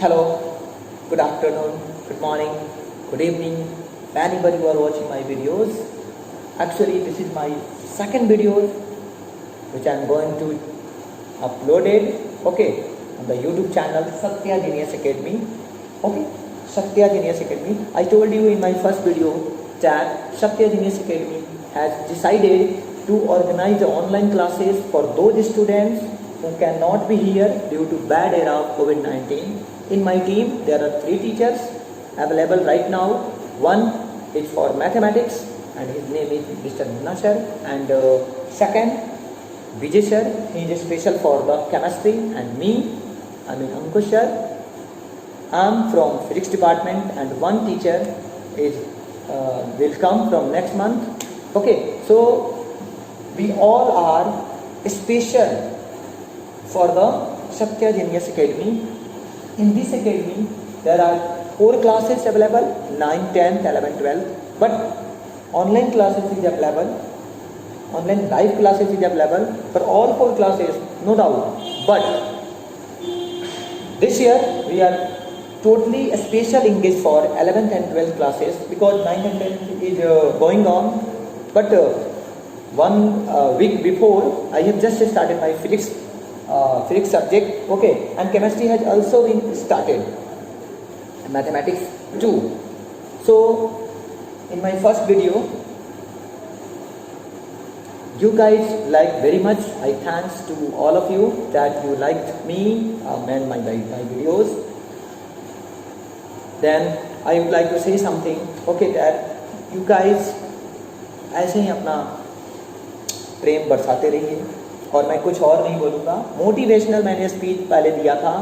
Hello, good afternoon, good morning, good evening, anybody who are watching my videos. Actually, this is my second video which I am going to upload it, okay, on the YouTube channel Satya Genius Academy. Okay, Satya Genius Academy. I told you in my first video that Satya Genius Academy has decided to organize the online classes for those students who cannot be here due to bad era of COVID-19. In my team, there are 3 teachers available right now. One is for mathematics and his name is Mr. Munna sir, and second, Vijay sir, he is special for the chemistry, and me, I mean Ankush sir, I am from physics department, and one teacher is will come from next month. Okay, so we all are special for the Satya Genius Academy. In this academy, there are 4 classes available, 9, 10, 11, 12. But online classes is available, online live classes is available for all 4 classes, no doubt. But this year, we are totally special engaged for 11th and 12th classes because 9th and 10th is going on. But 1 week before, I have just started my physics subject, okay, and chemistry has also been started, mathematics too. So in my first video, you guys liked very much. I thanks to all of you that you liked me and my videos. Then I would like to say something, okay, that you guys ऐसे ही अपना प्रेम बरसाते रहिए और मैं कुछ और नहीं बोलूँगा. मोटिवेशनल मैंने स्पीच पहले दिया था,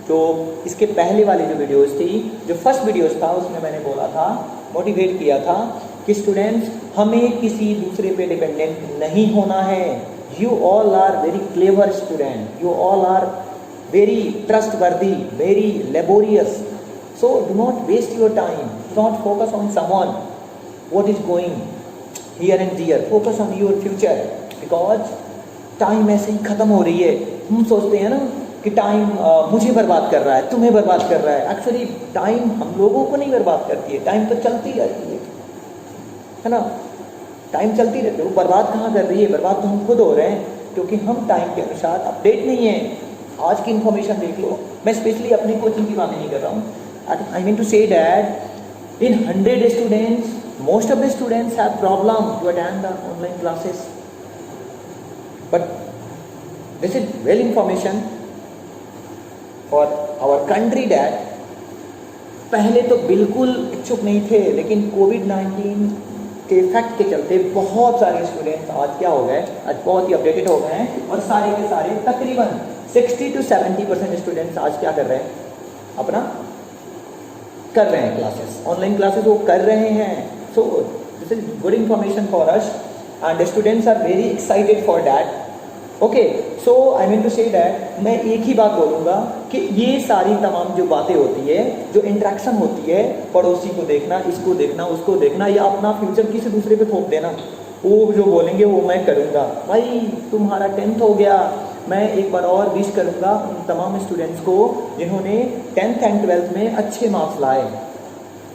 जो इसके पहले वाली जो वीडियोस थी, जो फर्स्ट वीडियोस था, उसमें मैंने बोला था, मोटिवेट किया था कि स्टूडेंट्स, हमें किसी दूसरे पे डिपेंडेंट नहीं होना है. You all are very clever student, you all are very trustworthy, very laborious. So do not waste your time, do not focus on someone what is going here and there, focus on your future. Because time ऐसे ही ख़त्म हो रही है. हम सोचते हैं ना कि टाइम मुझे बर्बाद कर रहा है, तुम्हें बर्बाद कर रहा है. एक्चुअली टाइम हम लोगों को नहीं बर्बाद करती है, टाइम तो चलती रहती है ना. टाइम चलती रहती है, वो बर्बाद कहाँ कर रही है? बर्बाद तो हम खुद हो रहे हैं, क्योंकि हम टाइम के अनुसार अपडेट नहीं है. आज की इन्फॉर्मेशन देख लो. मैं स्पेशली अपनी कोचिंग की बात नहीं कर रहा हूँ. I mean to say that in 100 students, most of the students have problem to attend the online classes. But this is well information for our country that पहले तो बिल्कुल इच्छुक नहीं थे, लेकिन कोविड-19 के इफेक्ट के चलते बहुत सारे स्टूडेंट्स आज क्या हो गए, आज बहुत ही अपडेटेड हो गए हैं, और सारे के सारे तकरीबन 60 to 70% स्टूडेंट्स आज क्या कर रहे हैं, अपना कर रहे हैं क्लासेस, ऑनलाइन क्लासेस वो कर रहे हैं. So this is good information for us, and the students are very excited for that. Okay, so I mean to say that मैं एक ही बात बोलूँगा कि ये सारी तमाम जो बातें होती है, जो इंटरेक्शन होती है, पड़ोसी को देखना, इसको देखना, उसको देखना, या अपना फ्यूचर किसी दूसरे पे थोप देना, वो जो बोलेंगे वो मैं करूँगा. भाई तुम्हारा 10th हो गया, मैं एक बार और विश करूँगा उन तमाम स्टूडेंट्स को जिन्होंने 10th एंड 12th में अच्छे मार्क्स लाए.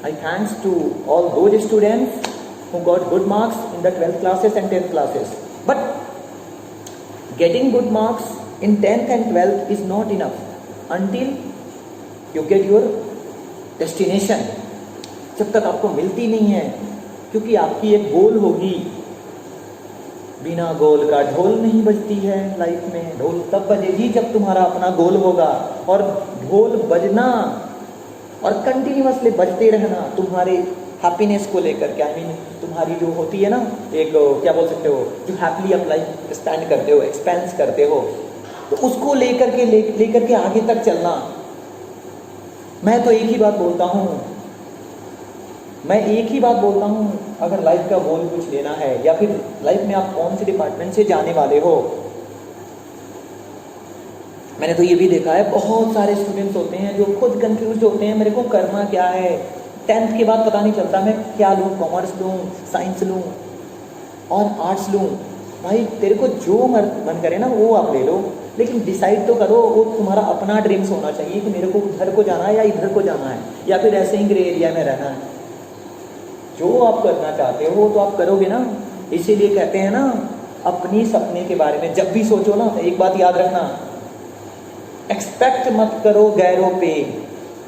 I thanks to all those students who got good marks in the 12th classes and 10th classes. But getting good marks in 10th and 12th is not enough until you get your destination. जब तक आपको मिलती नहीं है, क्योंकि आपकी एक गोल होगी. बिना गोल का ढोल नहीं बजती है लाइफ में. ढोल तब बजेगी जब तुम्हारा अपना गोल होगा, और ढोल बजना और कंटिन्यूअसली बजते रहना तुम्हारे हैप्पीनेस को लेकर के. आई मीन तुम्हारी जो होती है ना, एक क्या बोल सकते हो, जो हैप्पीली आप लाइफ स्पेंड करते हो, एक्सपेंस करते हो, तो उसको लेकर के आगे तक चलना. मैं तो एक ही बात बोलता हूँ, अगर लाइफ का गोल कुछ लेना है, या फिर लाइफ में आप कौन से डिपार्टमेंट से जाने वाले हो. मैंने तो ये भी देखा है, बहुत सारे स्टूडेंट्स होते हैं जो खुद कंफ्यूज होते हैं, मेरे को करना क्या है. 10th के बाद पता नहीं चलता मैं क्या लूँ, कॉमर्स लूँ, साइंस लूँ और आर्ट्स लूँ. भाई तेरे को जो मन करे ना वो आप ले लो, लेकिन डिसाइड तो करो, वो तुम्हारा अपना ड्रीम्स होना चाहिए कि मेरे को उधर को जाना है या इधर को जाना है, या फिर ऐसे ही ग्रे एरिया में रहना है। जो आप करना चाहते हो वो तो आप करोगे ना। इसीलिए कहते हैं ना, अपनी सपने के बारे में जब भी सोचो ना, एक बात याद रखना, एक्सपेक्ट मत करो गैरों पे,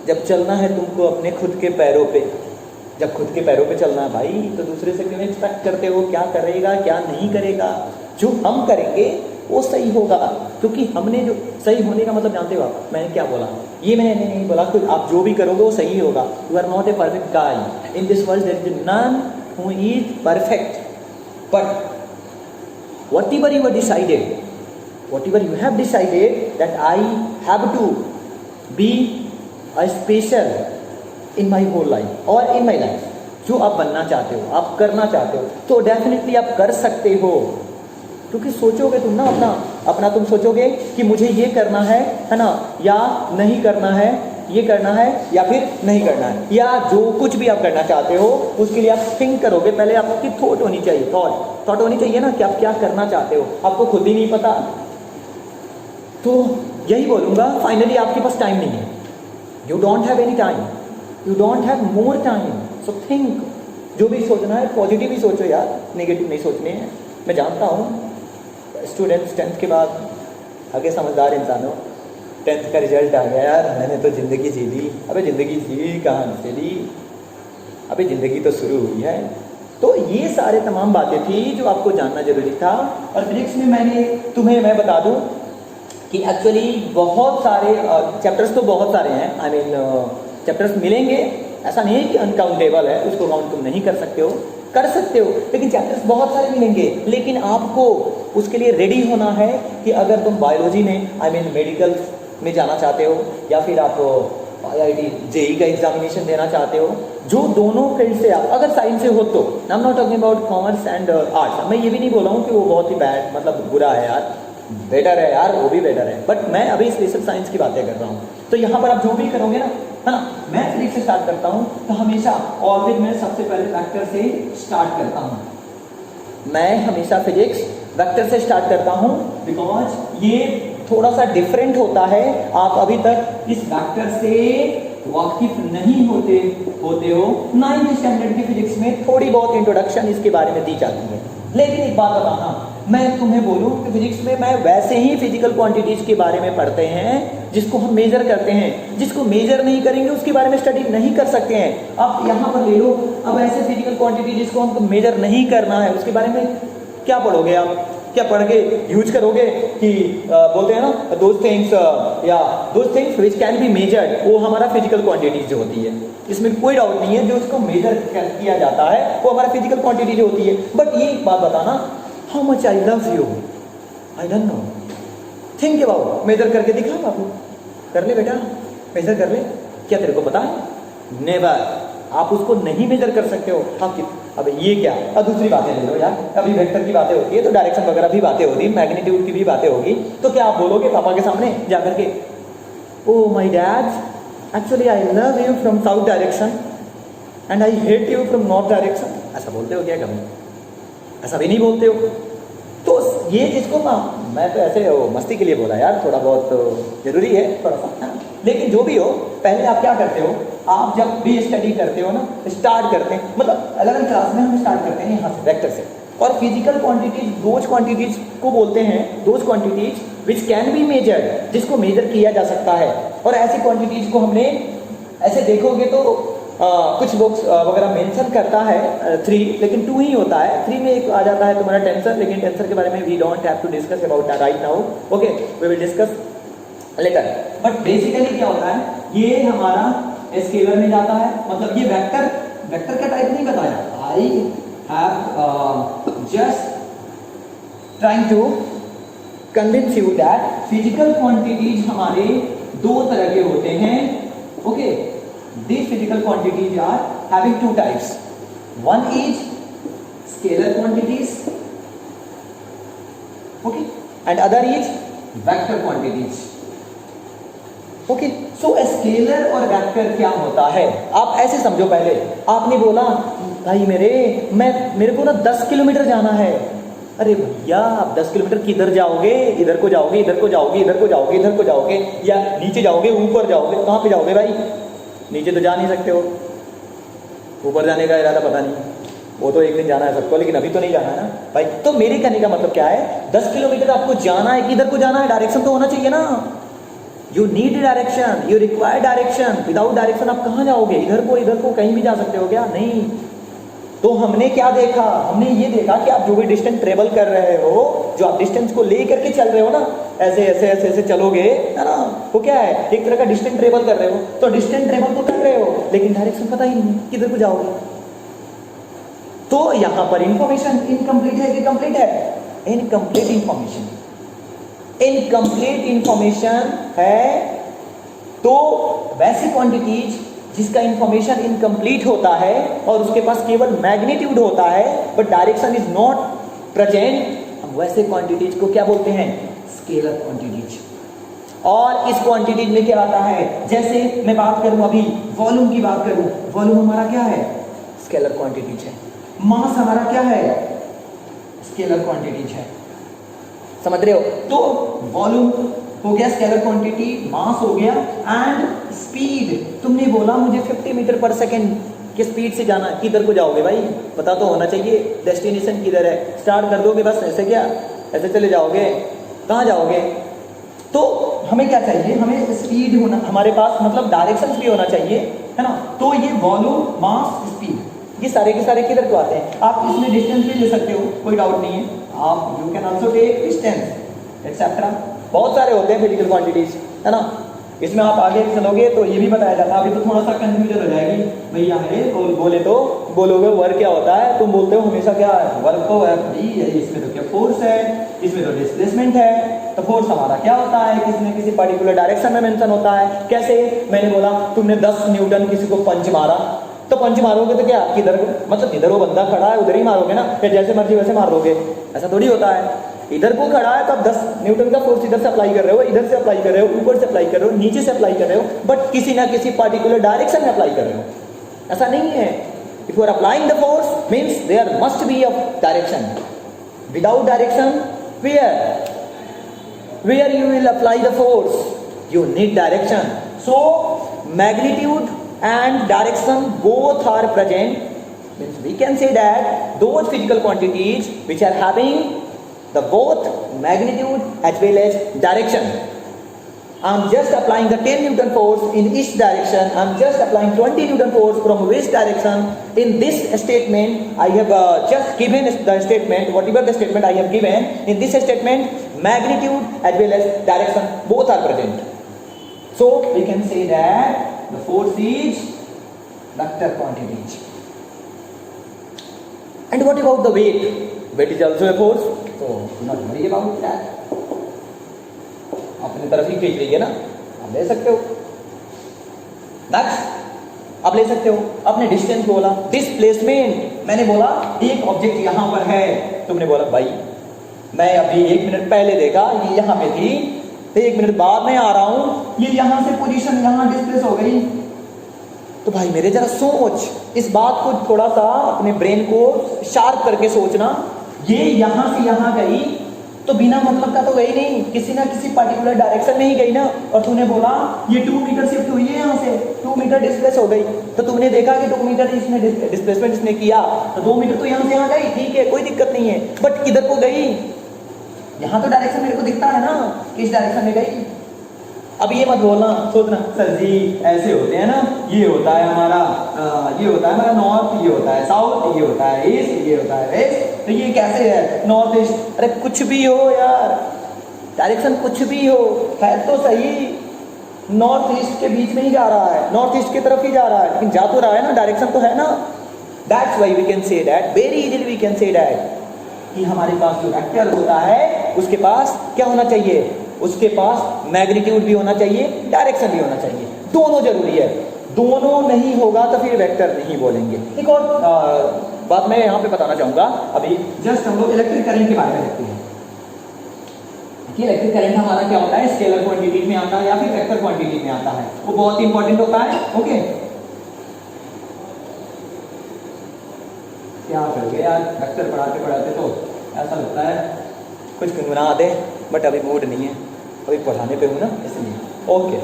जब चलना है तुमको अपने खुद के पैरों पे। जब खुद के पैरों पे चलना है भाई, तो दूसरे से क्यों एक्सपेक्ट करते हो क्या करेगा क्या नहीं करेगा। जो हम करेंगे वो सही होगा, क्योंकि हमने जो सही होने का मतलब जानते हो आप, मैंने क्या बोला, ये मैंने नहीं बोला कि आप जो भी करोगे वो सही होगा। You are not a perfect guy in this world, there is none who is perfect, but whatever you have decided, whatever you have decided that I have to be a special in my whole life or in my life, जो आप बनना चाहते हो, आप करना चाहते हो, तो डेफिनेटली आप कर सकते हो। क्योंकि सोचोगे तुम ना, अपना तुम सोचोगे कि मुझे ये करना है ना, या नहीं करना है, ये करना है या फिर नहीं करना है, या जो कुछ भी आप करना चाहते हो उसके लिए आप थिंक करोगे। पहले आपकी थॉट होनी चाहिए, थॉट होनी चाहिए ना कि आप क्या करना चाहते हो, आपको खुद ही नहीं पता। तो यही बोलूँगा, फाइनली आपके पास टाइम नहीं है, you don't have any time, you don't have more time, so think. जो भी सोचना है पॉजिटिव ही सोचो यार, नेगेटिव नहीं सोचने हैं। मैं जानता हूँ स्टूडेंट्स 10th के बाद आगे समझदार इंसान हो, 10th का रिजल्ट आ गया यार, मैंने तो ज़िंदगी जी ली। अबे ज़िंदगी जी कहाँ से ली, अबे ज़िंदगी तो शुरू हुई है। तो ये सारे तमाम बातें थी जो आपको जानना जरूरी था। और फिजिक्स में मैं बता दूं कि एक्चुअली बहुत सारे चैप्टर्स तो बहुत सारे हैं, आई मीन चैप्टर्स मिलेंगे, ऐसा नहीं है कि अनकाउंटेबल है, उसको काउंट तुम नहीं कर सकते हो, कर सकते हो, लेकिन चैप्टर्स बहुत सारे मिलेंगे। लेकिन आपको उसके लिए रेडी होना है कि अगर तुम बायोलॉजी में, आई मीन मेडिकल में जाना चाहते हो, या फिर आप IIT JEE का एग्जामिनेशन देना चाहते हो, जो दोनों फील्ड से आप अगर साइंस से हो तो, I am not talking about commerce and arts. मैं ये भी नहीं बोल रहा हूँ कि वो बहुत ही बैड, मतलब बुरा है यार, बेटर है यार, वो भी बेटर है, बट मैं अभी स्पेशल साइंस की बातें कर रहा हूँ। तो यहाँ पर आप जो भी करोगे ना, है ना, मैं फिजिक्स से स्टार्ट करता हूँ तो हमेशा, और फिर मैं सबसे पहले वेक्टर से स्टार्ट करता हूँ। मैं हमेशा फिजिक्स वेक्टर से स्टार्ट करता हूँ, बिकॉज ये थोड़ा सा डिफरेंट होता है। आप अभी तक इस वेक्टर से वाकिफ नहीं होते हो। 9th स्टैंडर्ड की फिजिक्स में थोड़ी बहुत इंट्रोडक्शन इसके बारे में दी जाती है। लेकिन एक बात बताना, मैं तुम्हें बोलूं कि फिजिक्स में मैं वैसे ही फिजिकल क्वांटिटीज के बारे में पढ़ते हैं जिसको हम मेजर करते हैं। जिसको मेजर नहीं करेंगे उसके बारे में स्टडी नहीं कर सकते हैं। आप यहाँ पर ले लो, अब ऐसे फिजिकल क्वांटिटी जिसको हमको मेजर नहीं करना है उसके बारे में क्या पढ़ोगे आप? क्या पढ़ के यूज करोगे कि बोलते हैं ना those things which can be measured, वो हमारा फिजिकल क्वांटिटीज जो होती है, इसमें कोई डाउट नहीं है। जो उसको मेजर किया जाता है वो हमारा फिजिकल क्वांटिटी जो होती है। बट ये एक बात बताना, how much I love you, I don't know, think about, measure करके दिखा बाबू, कर ले बेटा, मेजर कर ले, क्या तेरे को पता है? नेवर, आप उसको नहीं मेजर कर सकते हो। हाँ, अब ये क्या, अब दूसरी बातें ले लो यार, अभी वेक्टर की बातें होती है तो डायरेक्शन वगैरह भी बातें होती है, मैग्नीट्यूड की भी बातें होगी, तो क्या आप बोलोगे पापा के सामने जाकर के, oh my dad, actually I love you from south direction and I hate you from north direction? ऐसा बोलते हो क्या कभी? ऐसा भी नहीं बोलते हो। तो ये जिसको ना, मैं तो ऐसे मस्ती के लिए बोला यार, थोड़ा बहुत जरूरी है थोड़ा सा, लेकिन जो भी हो, पहले आप क्या करते हो, आप जब भी स्टडी करते हो ना, स्टार्ट करते हैं, मतलब 11th क्लास में हम स्टार्ट करते हैं यहाँ से वेक्टर से। और फिजिकल क्वांटिटीज दोज क्वांटिटीज को बोलते हैं, those quantities which can be measured, जिसको मेजर किया जा सकता है। और ऐसी क्वांटिटीज को हमने ऐसे देखोगे तो कुछ बुक्स वगैरह मेंशन करता है 3, लेकिन 2 ही होता है। 3 में एक आ जाता है तुम्हारा टेंसर, लेकिन टेंसर के बारे में we don't have to discuss about right now, okay, we will discuss later. But basically क्या होता है, ये हमारा स्केलर में जाता है, मतलब ये वेक्टर का टाइप नहीं बताया। I have just trying to convince you that physical quantities हमारे 2 तरह के होते हैं, okay. These physical quantities are having 2 types. One is scalar quantities, okay, and other is vector quantities, okay. So scalar और vector क्या होता है, आप ऐसे समझो। पहले आपने बोला भाई मेरे को ना 10 किलोमीटर जाना है, अरे भैया आप 10 किलोमीटर किधर जाओगे? इधर को जाओगे, इधर को जाओगे, इधर को जाओगे, इधर को जाओगे, या नीचे जाओगे, ऊपर जाओगे? कहाँ पे जाओगे भाई? नीचे तो जा नहीं सकते हो, ऊपर जाने का इरादा पता नहीं, वो तो एक दिन जाना है सबको, लेकिन अभी तो नहीं जाना है ना भाई। तो मेरे कहने का मतलब क्या है, 10 किलोमीटर आपको जाना है, किधर को जाना है? डायरेक्शन तो होना चाहिए ना। You need direction, you require direction. Without direction आप कहाँ जाओगे? इधर को कहीं भी जा सकते हो क्या? नहीं। तो हमने क्या देखा? हमने ये देखा कि आप जो भी डिस्टेंस ट्रेवल कर रहे हो, जो आप डिस्टेंस को ले करके चल रहे हो ना, ऐसे ऐसे ऐसे ऐसे चलोगे, है ना, वो क्या है, एक तरह का डिस्टेंस ट्रेवल कर रहे हो। तो डिस्टेंस ट्रेवल तो कर रहे हो, लेकिन डायरेक्शन पता ही नहीं किधर को जाओगे। तो यहां पर इंफॉर्मेशन इनकम्प्लीट है कि कंप्लीट है? इनकम्प्लीट इंफॉर्मेशन, इनकम्प्लीट इंफॉर्मेशन है। तो वैसी क्वांटिटीज जिसका इंफॉर्मेशन इनकम्प्लीट होता है और उसके पास केवल मैग्नीट्यूड होता है but direction is not present, हम वैसे क्वांटिटीज को क्या बोलते हैं? Scalar quantities. और इस क्वांटिटीज में क्या आता है? जैसे मैं बात करूं अभी वॉल्यूम की बात करूं, वॉल्यूम हमारा क्या है? स्केलर क्वांटिटीज है। मास हमारा क्या है? स्केलर क्वांटिटीज है। समझ रहे हो? तो वॉल्यूम हो गया स्केलर क्वांटिटी, मास हो गया, एंड स्पीड। तुमने बोला मुझे 50 मीटर पर सेकेंड की स्पीड से जाना, किधर को जाओगे भाई? पता तो होना चाहिए डेस्टिनेशन किधर है। स्टार्ट कर दोगे बस ऐसे, क्या ऐसे चले जाओगे? कहाँ जाओगे? तो हमें क्या चाहिए? हमें स्पीड होना हमारे पास, मतलब डायरेक्शन भी होना चाहिए, है ना। तो ये वॉल्यूम, मास, स्पीड, ये सारे के सारे किधर को आते हैं? आप इसमें डिस्टेंस भी ले सकते हो, कोई डाउट नहीं है। आप you can also take distance etcetera, बहुत सारे होते हैं फिजिकल क्वांटिटीज, है ना। इसमें आप आगे चलोगे तो ये भी बताया जाता है। अभी तो थोड़ा सा कंफ्यूजन हो जाएगी भैया, मेरे बोले तो बोलोगे वर्क क्या होता है, तुम बोलते हो हमेशा क्या है? वर्क तो है भाई, इसमें तो क्या फोर्स है, इसमें तो डिस्प्लेसमेंट है। तो फोर्स हमारा क्या होता है? किसी न किसी पर्टिकुलर डायरेक्शन में मेंशन होता है। कैसे? मैंने बोला तुमने 10 न्यूटन किसी को पंच मारा, तो पंच मारोगे तो क्या किधर, मतलब इधर वो बंदा खड़ा है उधर ही मारोगे ना, या जैसे मर्जी वैसे मार दोगे? ऐसा थोड़ी होता है। इधर को खड़ा है तो आप 10 न्यूटन का फोर्स इधर से अप्लाई कर रहे हो, इधर से अप्लाई कर रहे हो, ऊपर से अप्लाई कर रहे हो, नीचे से अप्लाई कर रहे हो, बट किसी ना किसी पर्टिकुलर डायरेक्शन में अप्लाई कर रहे हो। ऐसा नहीं है। If you are applying the force means there must be a direction. Without direction where you will apply the force? You need direction. So magnitude and direction both are present, means we can say that those physical quantities which are having the both magnitude as well as direction. I am just applying the 10 Newton force in each direction, I am just applying 20 Newton force from which direction. In this statement I have just given the statement, whatever the statement I have given, in this statement magnitude as well as direction both are present. So we can say that the force is vector quantities. And what about the weight? Weight is also a force, so not worry about that. अपनी तरफ ही खींच रही है ना, आप ले सकते हो। नेक्स्ट आप ले सकते हो। अपने डिस्टेंस बोला, डिस्प्लेसमेंट मैंने बोला एक ऑब्जेक्ट यहां पर है, तुमने बोला भाई मैं अभी 1 मिनट पहले देखा ये यहां पे थी, तो 1 मिनट बाद में आ रहा हूं, ये यहां से पोजीशन यहां डिस्प्लेस हो गई। तो भाई मेरे जरा सोच, इस बात को थोड़ा सा अपने ब्रेन को शार्प करके सोचना। ये यहां से यहां गई तो बिना मतलब का तो गई नहीं, किसी ना किसी पर्टिकुलर डायरेक्शन में ही गई ना। और तूने बोला ये 2 मीटर शिफ्ट हुई है, यहां से 2 मीटर डिस्प्लेस हो गई, तो तुमने देखा कि 2 मीटर इसने डिस्प्लेसमेंट इसने किया, तो 2 मीटर तो यहां से यहां गई, ठीक है कोई दिक्कत नहीं है, बट किधर को गई? यहां तो डायरेक्शन मेरे को दिखता है ना किस डायरेक्शन में गई। अब ये मत बोलना, सोचना सर जी ऐसे होते हैं ना, ये होता है हमारा ये होता है हमारा नॉर्थ, ये होता है साउथ, ये होता है ईस्ट, ये होता है वेस्ट, तो ये कैसे है नॉर्थ ईस्ट? अरे कुछ भी हो यार, डायरेक्शन कुछ भी हो, है तो सही नॉर्थ ईस्ट के बीच में ही जा रहा है, नॉर्थ ईस्ट की तरफ ही जा रहा है, लेकिन जा तो रहा है ना, डायरेक्शन तो है ना। That's why we can say that, very easily we can say that कि हमारे पास जो वेक्टर होता है उसके पास क्या होना चाहिए? उसके पास मैग्नीट्यूड भी होना चाहिए, डायरेक्शन भी होना चाहिए, दोनों जरूरी है। दोनों नहीं होगा तो फिर वेक्टर नहीं बोलेंगे। एक और बात मैं यहाँ पे बताना चाहूंगा, अभी जस्ट हम लोग इलेक्ट्रिक करंट के बारे में देखते हैं कि इलेक्ट्रिक करंट हमारा क्या होता है, स्केलर क्वांटिटी में आता है या फिर वेक्टर क्वांटिटी में आता है, वो बहुत इंपॉर्टेंट होता है। ओके क्या करोगे यार, वेक्टर पढ़ाते पढ़ाते तो ऐसा लगता है कुछ गुनगुना दे, बट अभी मूड नहीं है, अभी पढ़ाने पे हूँ ना इसलिए। ओके,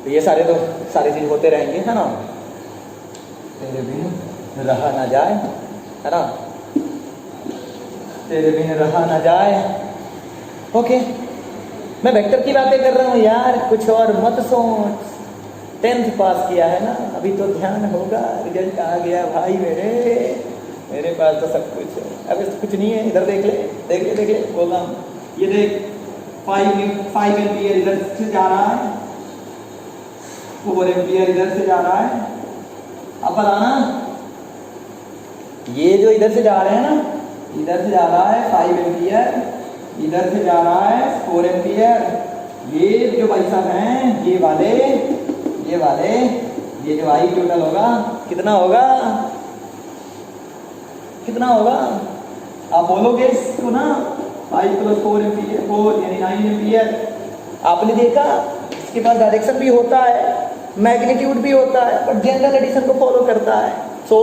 तो ये सारे चीज़ होते रहेंगे, है ना। तेरे बिन रहा ना जाए, है ना, तेरे बिन रहा ना जाए। ओके, मैं वेक्टर की बातें कर रहा हूँ यार, कुछ और मत सोच। 10th पास किया है ना, अभी तो ध्यान होगा, रिजल्ट आ गया भाई मेरे पास तो सब कुछ है। अब कुछ नहीं है, इधर देख ले बोल रहा हूँ, ये देख 5 एम्पियर इधर से जा रहा है, 4 एम्पियर इधर से जा रहा है। अब बताना, ये जो इधर से जा रहे हैं ना, इधर से जा रहा है 5 एम्पियर, इधर से जा रहा है 4 एम्पियर। ये जो भाई साहब हैं, ये वाले ये जो आई टोटल होगा कितना होगा आप बोलोगे इसको ना, 5 + 4 एम्पियर, 4 यानी 9 एम्पियर। आपने देखा इसके पास डायरेक्शन भी होता है, मैग्नीट्यूड भी होता है, बट जनरल एडिशन को फॉलो करता है। सो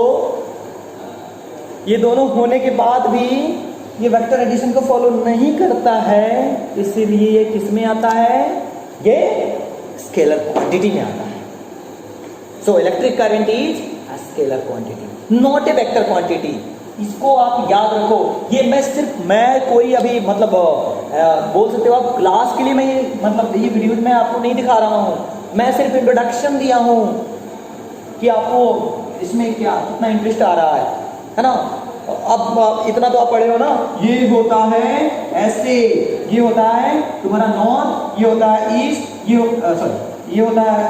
ये दोनों होने के बाद भी ये वेक्टर एडिशन को फॉलो नहीं करता है, इसीलिए ये किस में आता है, ये स्केलर क्वांटिटी में आता है। So electric current is a scalar quantity, not a vector quantity. इसको आप याद रखो। ये मैं कोई अभी मतलब बोल सकते हो आप क्लास के लिए मैं ये वीडियो में आपको नहीं दिखा रहा हूँ, मैं सिर्फ इंट्रोडक्शन दिया हूँ कि आपको इसमें कितना इंटरेस्ट आ रहा है ना। अब इतना तो आप पढ़े हो ना, ये होता है ऐसे, ये होता है तुम्हारा नॉर्थ, ये होता है ईस्ट, ये होता है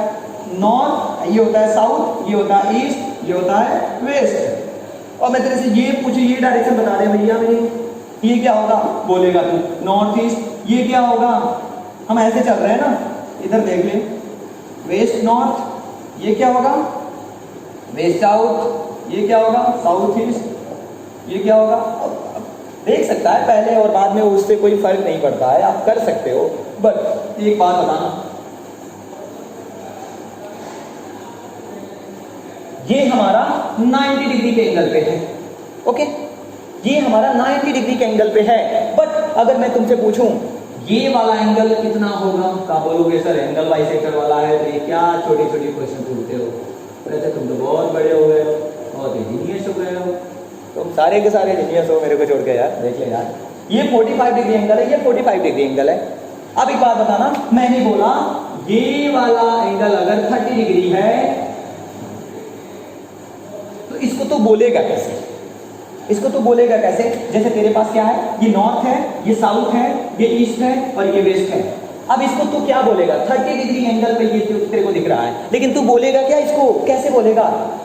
नॉर्थ, ये होता है साउथ, ये होता है ईस्ट, ये होता है वेस्ट। और मैं तेरे से ये पूछे, ये डायरेक्शन बता दे भैया मेरी, ये क्या होगा, बोलेगा तू नॉर्थ ईस्ट। ये क्या होगा, हम ऐसे चल रहे हैं ना, इधर देख ले, वेस्ट नॉर्थ। ये क्या होगा, वेस्ट साउथ। ये क्या होगा, साउथ ईस्ट। ये क्या होगा, देख सकता है पहले और बाद में, उससे कोई फर्क नहीं पड़ता है, आप कर सकते हो। बट एक बात बताना, ये हमारा 90 डिग्री के एंगल पे है। ओके, ये हमारा 90 डिग्री के एंगल पे है। बट अगर मैं तुमसे पूछूं ये वाला एंगल कितना होगा, क्या बोलोगे सर एंगल बाइसेक्टर वाला है। तो ये क्या छोटी छोटी क्वेश्चन पूछते हो, वैसे तुम तो बहुत बड़े हो गए हो, बहुत इंजीनियर्स हो गए हो, तुम सारे के सारे इंजीनियर्स हो मेरे को छोड़ के यार। देख ले यार, ये 45 डिग्री एंगल है, ये 45 डिग्री एंगल है। अब एक बात बताना, मैंने बोला ये वाला एंगल अगर 30 डिग्री है तो इसको तो बोलेगा कैसे, जैसे तेरे पास क्या है, ये नॉर्थ है, ये साउथ है, ये ईस्ट है और ये वेस्ट है। अब इसको तू क्या बोलेगा, 30 डिग्री एंगल पे ये तेरे को दिख रहा है, लेकिन तू बोलेगा क्या, इसको कैसे बोलेगा,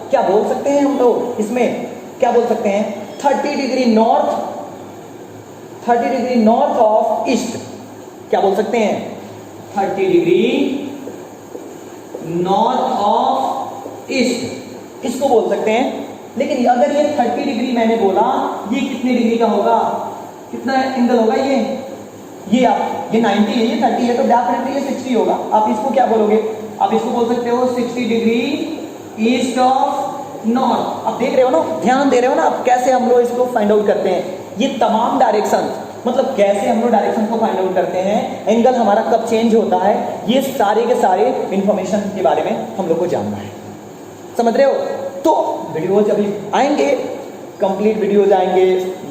क्या बोल सकते हैं हम लोग इसमें, क्या बोल सकते हैं, 30 डिग्री नॉर्थ ऑफ ईस्ट, क्या बोल सकते हैं, 30 डिग्री नॉर्थ ऑफ ईस्ट, इसको बोल सकते हैं। लेकिन अगर ये 30 डिग्री मैंने बोला, ये कितने डिग्री का होगा, कितना एंगल होगा, ये 90 है, ये 30 है, तो डेफिनेटली ये 60 होगा। आप इसको क्या बोलोगे, आप इसको बोल सकते हो 60 डिग्री ईस्ट ऑफ नॉर्थ। आप देख रहे हो ना, ध्यान दे रहे हो ना आप, कैसे हम लोग इसको फाइंड आउट करते हैं। ये तमाम डायरेक्शन, मतलब कैसे हम लोग डायरेक्शन को फाइंड आउट करते हैं, एंगल हमारा कब चेंज होता है, ये सारे के सारे इंफॉर्मेशन के बारे में हम लोग को जानना है। समझ रहे हो। तो वीडियोज अभी आएंगे, कंप्लीट वीडियोज आएंगे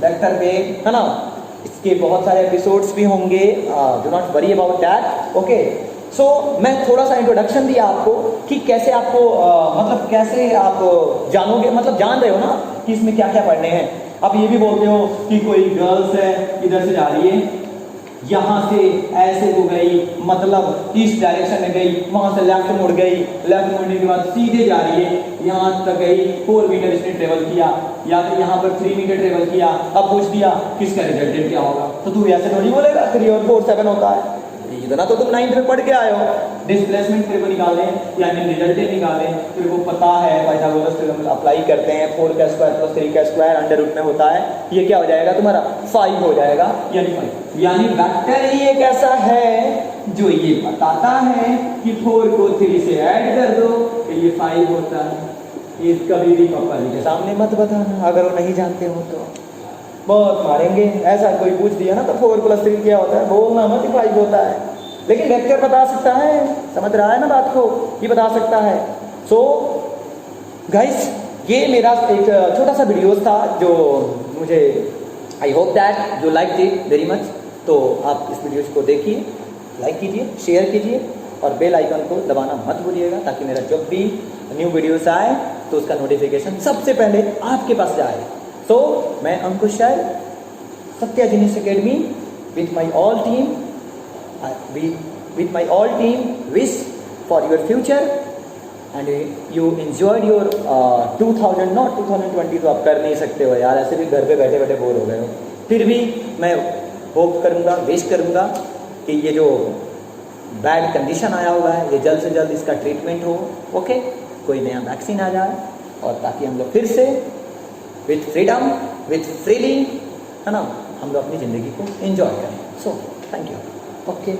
वेक्टर पे, है ना। इसके बहुत सारे एपिसोड्स भी होंगे, do not worry about that. Okay, so मैं थोड़ा सा इंट्रोडक्शन दिया आपको कि कैसे आपको मतलब कैसे आप जानोगे, मतलब जान रहे हो ना कि इसमें क्या क्या पढ़ने हैं। आप ये भी बोलते हो कि कोई गर्ल्स है, इधर से जा रही है, यहाँ से ऐसे हो गई, मतलब इस डायरेक्शन में गई, वहां से लेफ्ट मुड़ गई, लेफ्ट मुड़ने के बाद सीधे जा रही है, यहाँ तक गई, 4 मीटर इसने ट्रेवल किया, या फिर यहाँ पर 3 मीटर ट्रेवल किया। अब पूछ दिया किसका रिजल्टेंट क्या होगा, तो तू ऐसे थोड़ी बोलेगा 3 और 4 7 होता है। इतना तो तुम 9th में पढ़ के आए हो। डिस्प्लेसमेंट तेरे को निकाले, यानी रिजल्टेंट निकाले, तेरे को पता है पाइथागोरस थ्योरम अप्लाई करते हैं, 4 का स्क्वायर प्लस 3 का स्क्वायर अंडर रूट में होता है, ये क्या हो जाएगा तुम्हारा 5 हो जाएगा, यानी 5। यानी वेक्टर ही एक ऐसा है जो ये बताता है कि 4 को 3 से ऐड कर दो तो ये 5 होता है। ये कभी भी पापा जी के सामने मत बताना अगर वो नहीं जानते हो तो, बहुत मारेंगे, ऐसा कोई पूछ दिया ना तो 4+3 क्या होता है, बोलना मत 5 होता है। लेकिन वेक्टर बता सकता है, समझ रहा है ना बात को, ये बता सकता है। सो गाइस, ये मेरा एक छोटा सा वीडियोस था जो मुझे, I hope that you like it very much. तो आप इस वीडियोस को देखिए, लाइक कीजिए, शेयर कीजिए और बेल आइकन को दबाना मत भूलिएगा, ताकि मेरा जब भी न्यू वीडियोस आए तो उसका नोटिफिकेशन सबसे पहले आपके पास जाए। सो मैं Ankush sir, Satya genius academy, with my all team wish for your future and you enjoyed your 2000 not 2020 तो आप कर नहीं सकते हो यार, ऐसे भी घर पे बैठे बैठे बोर हो गए हो। फिर भी मैं होप करूँगा, विश करूँगा कि ये जो बैड कंडीशन आया हुआ है ये जल्द से जल्द इसका ट्रीटमेंट हो, ओके, कोई नया वैक्सीन आ जाए और ताकि हम लोग फिर से विथ फ्रीडम, विथ फ्रीली, है ना, हम लोग अपनी ज़िंदगी को एंजॉय करें। So thank you, okay.